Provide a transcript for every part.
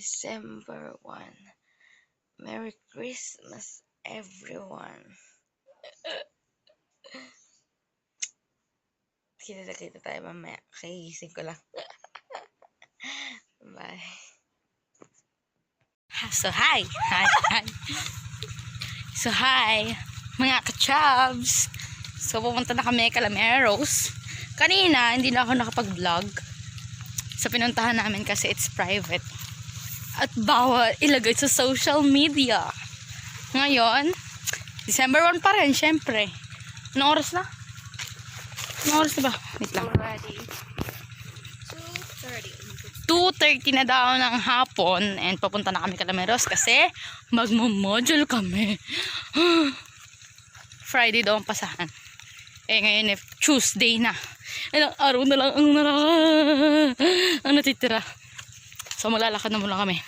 December 1. Merry Christmas, everyone. Kita tayo mamaya. Kagising ko lang. Bye. So, hi! So, hi! Mga ka-chubs! So, pupunta na kami Calameros. Kanina, hindi na ako nakapag-vlog. So, pinuntahan namin kasi it's private. At bawal ilagay sa social media. Ngayon, December 1 pa rin, syempre. Anong oras na? Anong oras na ba? Wait lang. 2:30 na daw ng hapon and papunta na kami Calameros kasi magmo-module kami. Friday daw ang pasahan. Ngayon Tuesday na. Ilang araw na lang ang natitira. So maglalakad na muna kami.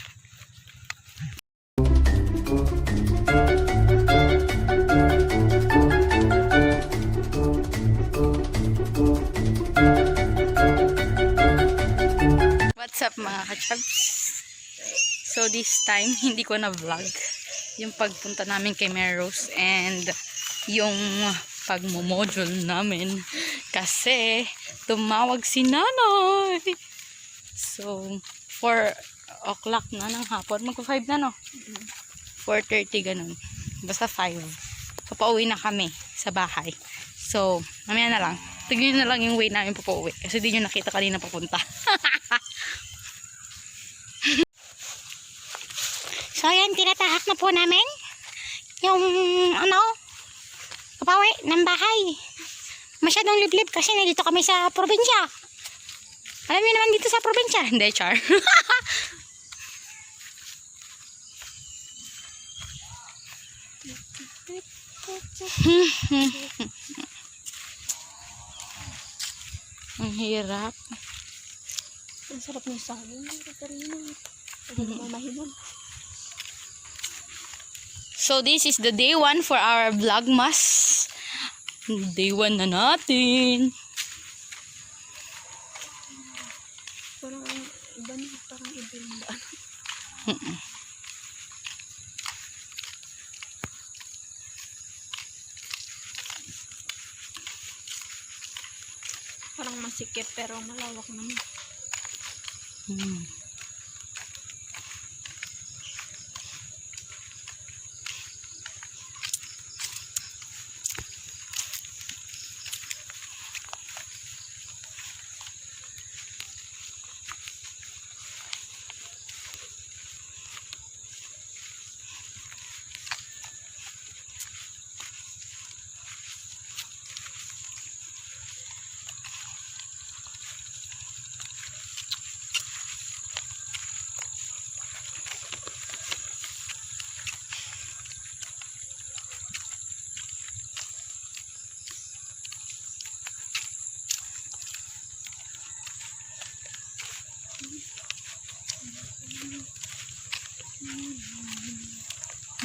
What's up mga kachabs? So this time hindi ko na vlog yung pagpunta namin kay Meros and yung pagmo-module namin kasi tumawag si nanay. So 4 o'clock na ng hapon, magpa 5 na no? 4:30 ganun, basta 5. So pauwi na kami sa bahay. So mamaya na lang, tignan na lang yung way namin pauwi kasi di nyo nakita kanina papunta. So yan, tinatahak na po namin yung kapawi ng bahay. Masyadong liblib kasi nandito kami sa probinsya. Alam niyo naman dito sa probinsya. Hindi, char. Ang hirap. Ang sarap ng saging. So this is the day 1 for our vlogmas. Day 1 na natin. Parang iba na, parang iba yung daan. Parang masikip pero malawak naman.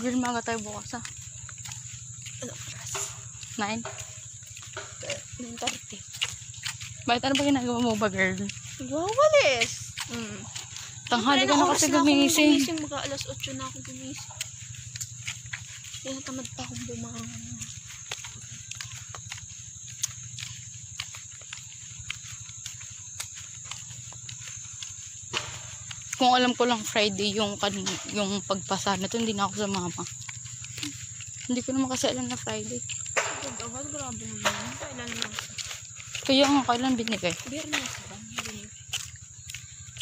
Girl, maga tayo bukas ah. 9? 9:30. Bakit ano ba ginagawa mo ba, girl? Nagwawalis. Tanghali ka na kasi gumising. Mga alas 8 na ako gumising. Kaya tamad pa akong bumangon. Kung alam ko lang Friday yung pagpasa na to, hindi na ako sa mama. Hindi ko naman kasi alam na Friday. Grabe naman. Kailan lang? Kaya nga, kailan binigay? Biyernes ba?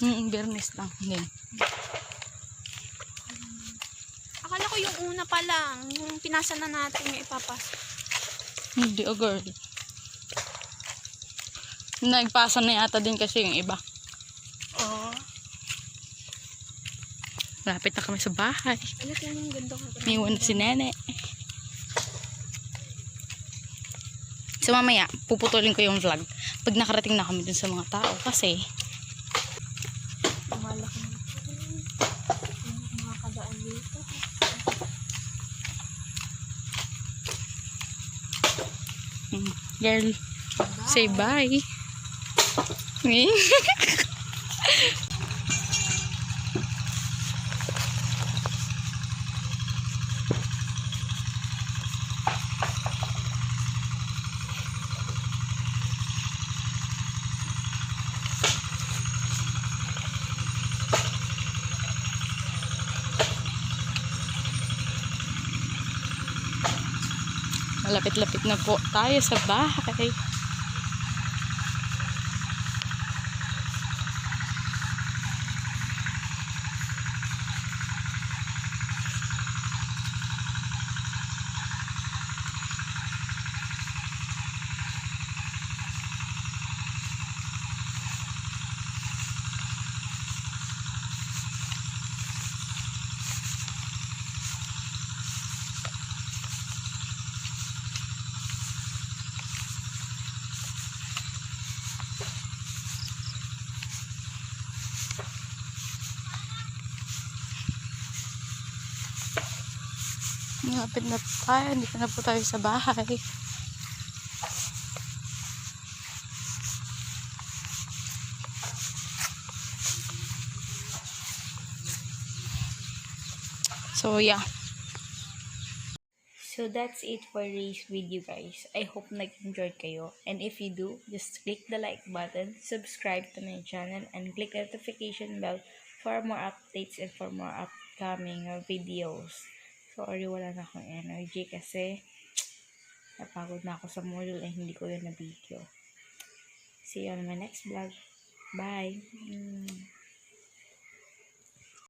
Biyernes lang. Hindi. Akala ko yung una pa lang. Yung pinasa na natin yung ipapasa. Hindi, girl. Nagpasa na yata din kasi yung iba. Oo. Lapit na kami sa bahay. Alat lang yung ganda ka. Niwan na si Nene. So mamaya, puputulin ko yung vlog pag nakarating na kami dun sa mga tao kasi malaki na mga kadaan dito. Girl, Bye. say bye. Malapit-lapit na po tayo sa bahay. Malapit na tayo. Dito na po tayo sa bahay. So, yeah. So that's it for today's video, guys. I hope nag-enjoy kayo. And if you do, just click the like button, subscribe to my channel, and click the notification bell for more updates and for more upcoming videos. Sorry, wala na akong energy kasi napagod na ako sa module and hindi ko yun na video. See you on my next vlog. Bye!